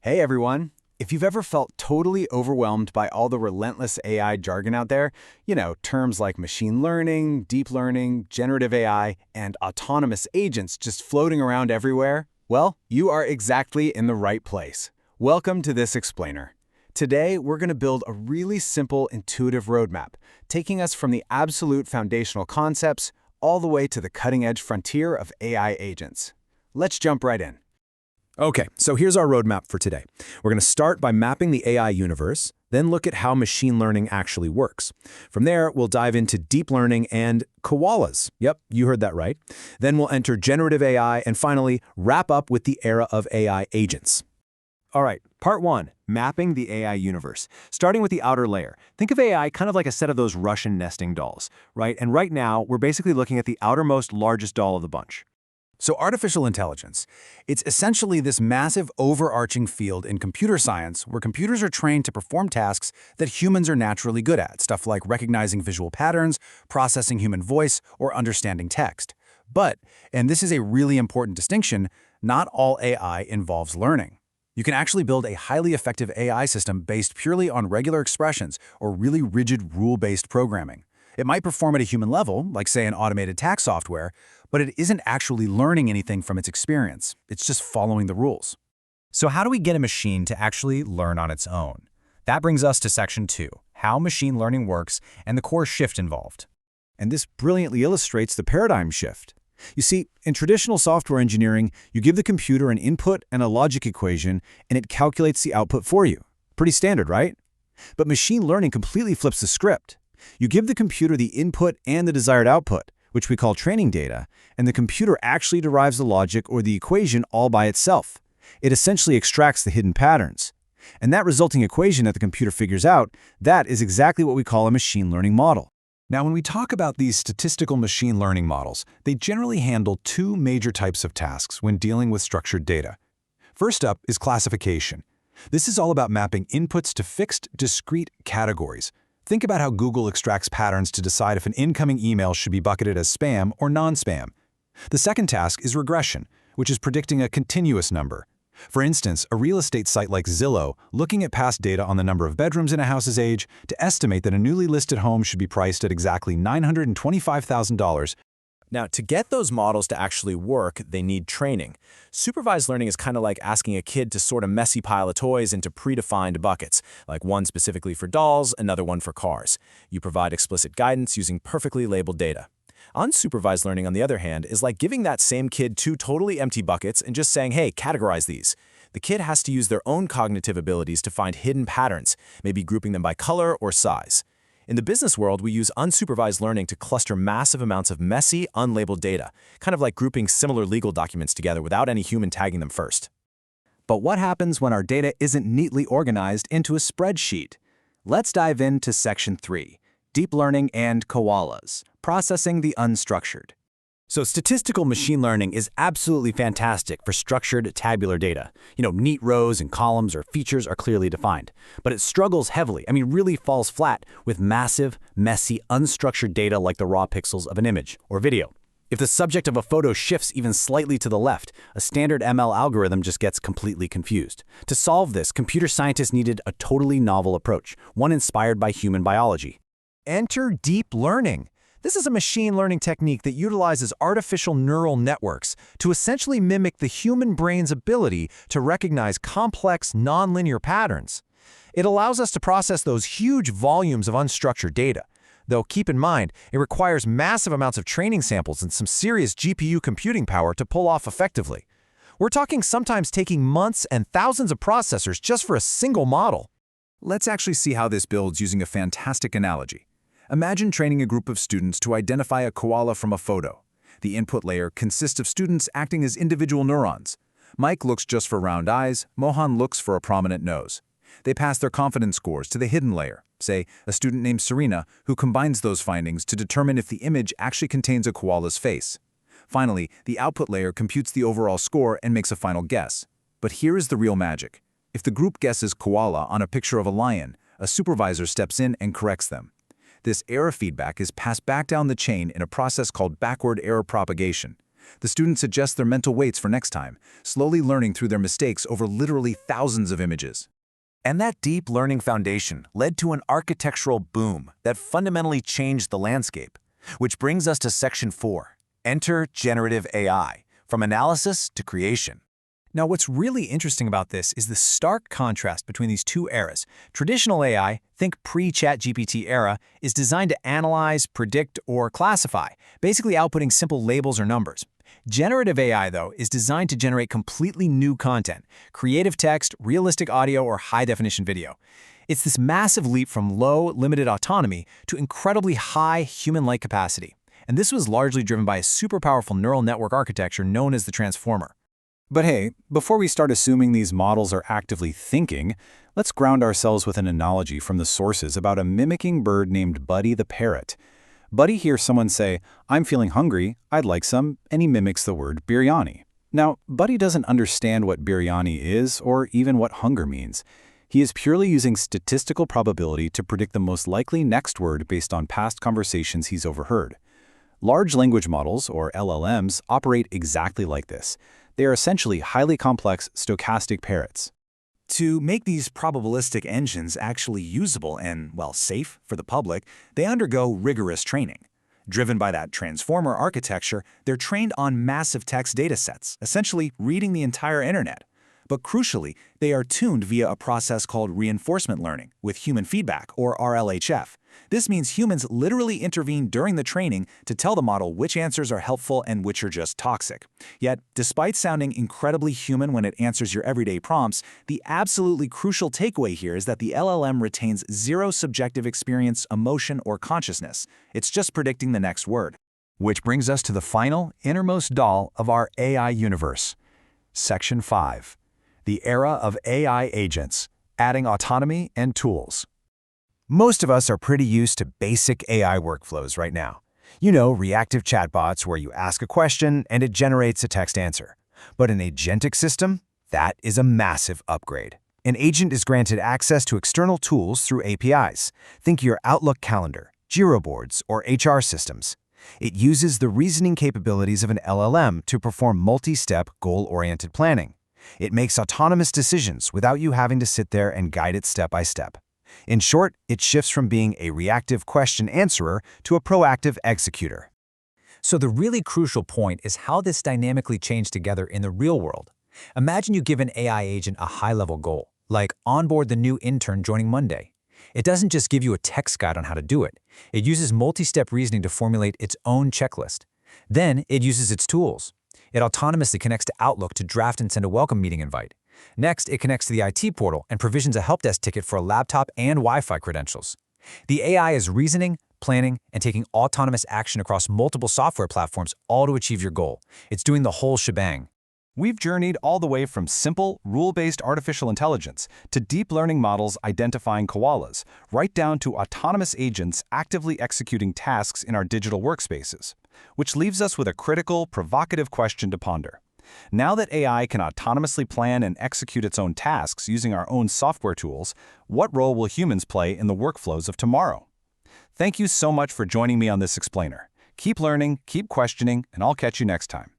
Hey everyone! If you've ever felt totally overwhelmed by all the relentless AI jargon out there, terms like machine learning, deep learning, generative AI, and autonomous agents just floating around everywhere, well, you are exactly in the right place. Welcome to this explainer. Today, we're going to build a really simple, intuitive roadmap, taking us from the absolute foundational concepts all the way to the cutting-edge frontier of AI agents. Let's jump right in. Okay, so here's our roadmap for today. We're going to start by mapping the AI universe, then look at how machine learning actually works. From there, we'll dive into deep learning and koalas. Yep, you heard that right. Then we'll enter generative AI, and finally, wrap up with the era of AI agents. All right, part one, mapping the AI universe. Starting with the outer layer. Think of AI kind of like a set of those Russian nesting dolls, right? And right now, we're basically looking at the outermost, largest doll of the bunch. So artificial intelligence, it's essentially this massive overarching field in computer science where computers are trained to perform tasks that humans are naturally good at, stuff like recognizing visual patterns, processing human voice, or understanding text. But, and this is a really important distinction, not all AI involves learning. You can actually build a highly effective AI system based purely on regular expressions or really rigid rule-based programming. It might perform at a human level, like say an automated tax software, but it isn't actually learning anything from its experience. It's just following the rules. So how do we get a machine to actually learn on its own? That brings us to section 2, how machine learning works and the core shift involved. And this brilliantly illustrates the paradigm shift. You see, in traditional software engineering, you give the computer an input and a logic equation, and it calculates the output for you. Pretty standard, right? But machine learning completely flips the script. You give the computer the input and the desired output, which we call training data, and the computer actually derives the logic or the equation all by itself. It essentially extracts the hidden patterns. And that resulting equation that the computer figures out, that is exactly what we call a machine learning model. Now, when we talk about these statistical machine learning models, they generally handle two major types of tasks when dealing with structured data. First up is classification. This is all about mapping inputs to fixed, discrete categories. Think about how Google extracts patterns to decide if an incoming email should be bucketed as spam or non-spam. The second task is regression, which is predicting a continuous number. For instance, a real estate site like Zillow looking at past data on the number of bedrooms in a house's age to estimate that a newly listed home should be priced at exactly $925,000. Now, to get those models to actually work, they need training. Supervised learning is kind of like asking a kid to sort a messy pile of toys into predefined buckets, like one specifically for dolls, another one for cars. You provide explicit guidance using perfectly labeled data. Unsupervised learning, on the other hand, is like giving that same kid two totally empty buckets and just saying, hey, categorize these. The kid has to use their own cognitive abilities to find hidden patterns, maybe grouping them by color or size. In the business world, we use unsupervised learning to cluster massive amounts of messy, unlabeled data, kind of like grouping similar legal documents together without any human tagging them first. But what happens when our data isn't neatly organized into a spreadsheet? Let's dive into section 3, deep learning and koalas, processing the unstructured. So statistical machine learning is absolutely fantastic for structured tabular data. Neat rows and columns or features are clearly defined. But it struggles heavily, really falls flat with massive, messy, unstructured data like the raw pixels of an image or video. If the subject of a photo shifts even slightly to the left, a standard ML algorithm just gets completely confused. To solve this, computer scientists needed a totally novel approach, one inspired by human biology. Enter deep learning. This is a machine learning technique that utilizes artificial neural networks to essentially mimic the human brain's ability to recognize complex, nonlinear patterns. It allows us to process those huge volumes of unstructured data. Though keep in mind, it requires massive amounts of training samples and some serious GPU computing power to pull off effectively. We're talking sometimes taking months and thousands of processors just for a single model. Let's actually see how this builds using a fantastic analogy. Imagine training a group of students to identify a koala from a photo. The input layer consists of students acting as individual neurons. Mike looks just for round eyes, Mohan looks for a prominent nose. They pass their confidence scores to the hidden layer, say a student named Serena, who combines those findings to determine if the image actually contains a koala's face. Finally, the output layer computes the overall score and makes a final guess. But here is the real magic. If the group guesses koala on a picture of a lion, a supervisor steps in and corrects them. This error feedback is passed back down the chain in a process called backward error propagation. The students adjust their mental weights for next time, slowly learning through their mistakes over literally thousands of images. And that deep learning foundation led to an architectural boom that fundamentally changed the landscape. Which brings us to Section 4. Enter generative AI, from analysis to creation. Now, what's really interesting about this is the stark contrast between these two eras. Traditional AI, think pre-ChatGPT era, is designed to analyze, predict, or classify, basically outputting simple labels or numbers. Generative AI, though, is designed to generate completely new content, creative text, realistic audio, or high-definition video. It's this massive leap from low, limited autonomy to incredibly high human-like capacity. And this was largely driven by a super powerful neural network architecture known as the transformer. But hey, before we start assuming these models are actively thinking, let's ground ourselves with an analogy from the sources about a mimicking bird named Buddy the parrot. Buddy hears someone say, "I'm feeling hungry, I'd like some," and he mimics the word biryani. Now, Buddy doesn't understand what biryani is or even what hunger means. He is purely using statistical probability to predict the most likely next word based on past conversations he's overheard. Large language models, or LLMs, operate exactly like this. They are essentially highly complex stochastic parrots. To make these probabilistic engines actually usable and, well, safe for the public, they undergo rigorous training. Driven by that transformer architecture, they're trained on massive text datasets, essentially reading the entire internet. But crucially, they are tuned via a process called reinforcement learning with human feedback, or RLHF. This means humans literally intervene during the training to tell the model which answers are helpful and which are just toxic. Yet, despite sounding incredibly human when it answers your everyday prompts, the absolutely crucial takeaway here is that the LLM retains zero subjective experience, emotion, or consciousness. It's just predicting the next word. Which brings us to the final, innermost doll of our AI universe. Section 5. The era of AI agents, adding autonomy and tools. Most of us are pretty used to basic AI workflows right now. You know, reactive chatbots where you ask a question and it generates a text answer. But an agentic system? That is a massive upgrade. An agent is granted access to external tools through APIs. Think your Outlook calendar, Jira boards, or HR systems. It uses the reasoning capabilities of an LLM to perform multi-step, goal-oriented planning. It makes autonomous decisions without you having to sit there and guide it step by step. In short, it shifts from being a reactive question answerer to a proactive executor. So the really crucial point is how this dynamically changed together in the real world. Imagine you give an AI agent a high-level goal, like onboard the new intern joining Monday. It doesn't just give you a text guide on how to do it. It uses multi-step reasoning to formulate its own checklist. Then it uses its tools. It autonomously connects to Outlook to draft and send a welcome meeting invite. Next, it connects to the IT portal and provisions a help desk ticket for a laptop and Wi-Fi credentials. The AI is reasoning, planning, and taking autonomous action across multiple software platforms, all to achieve your goal. It's doing the whole shebang. We've journeyed all the way from simple, rule-based artificial intelligence to deep learning models identifying koalas, right down to autonomous agents actively executing tasks in our digital workspaces, which leaves us with a critical, provocative question to ponder. Now that AI can autonomously plan and execute its own tasks using our own software tools, what role will humans play in the workflows of tomorrow? Thank you so much for joining me on this explainer. Keep learning, keep questioning, and I'll catch you next time.